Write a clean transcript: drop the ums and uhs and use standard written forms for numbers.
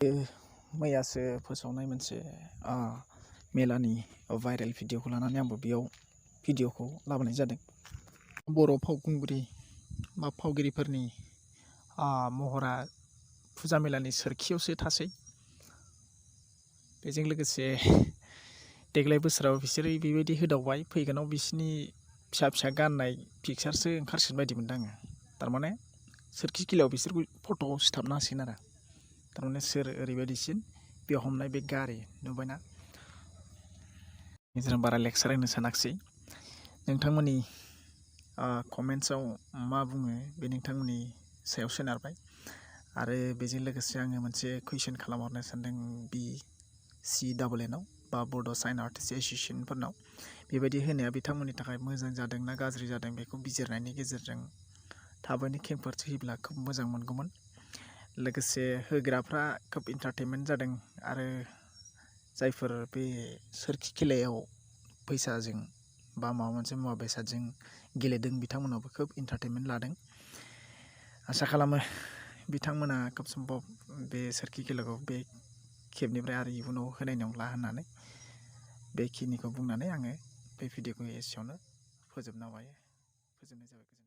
मैयासो फोसावनाय मोनसे मेलानि भाइरेल भिडिअखौ लानानै आंबो बेयाव भिडिअखौ लाबोनाय जादों। बर' फावखुंग्रि बा फावगिरिफोरनि महरा फुजा मेलानि सोरखियावसो थासै। बेजों लोगोसे देग्लाय बोसोराव बिसोरो बेबायदि होदावबाय, फैगोनाव बिसिनि फिसा फिसा गाननाय पिक्सारसो ओंखारसिगोन बायदि मोनदों आङो। थारमाने सोरखि खेलायाव बिसोरखौ फट'आव सिथाबना होसिगोन आरो। थारमाने सोर ओरैबायदिसिन बेयाव हमनाय बे गारि नुबायना। जों बारा लेक्सार होनो सानाखिसै। नोंथांमोननि कमेन्ट्सआव मा बुङो बे नोंथांमोननि सायाव सोनारबाय। आरो बेजों लोगोसे आङो मोनसे कुइसन खालामहरनो सानदों BCNNआव बा बड' साइन आर्टिस्ट एस'सिएशनफोरनाव। बेबायदि होनाया बिथांमोननि थाखाय मोजां जादों ना गाज्रि जादों बेखौ बिजिरनायनि गेजेरजों थाबैनो खेंफोरथि होयोब्ला खोब मोजां मोनगौमोन। लोगोसे होग्राफ्रा खोब इन्टारटेनमेन्ट जादों आरो जायफोर बे सोरखि खेलायाव फैसाजों बा माबा मोनसे मुवा बेसादजों गेलेदों बिथांमोनाबो खोब इन्टारटेनमेन्ट लादों। आसा खालामो बिथांमोना खोब सम्भब बे सोरखि खेलाखौ बे खेबनिफ्राय आरो इयुनाव होनाय नंला होननानै बेखिनिखौ बुंनानै आङो बे भिडिअखौ एसेयावनो फोजोबनाय जाबाय।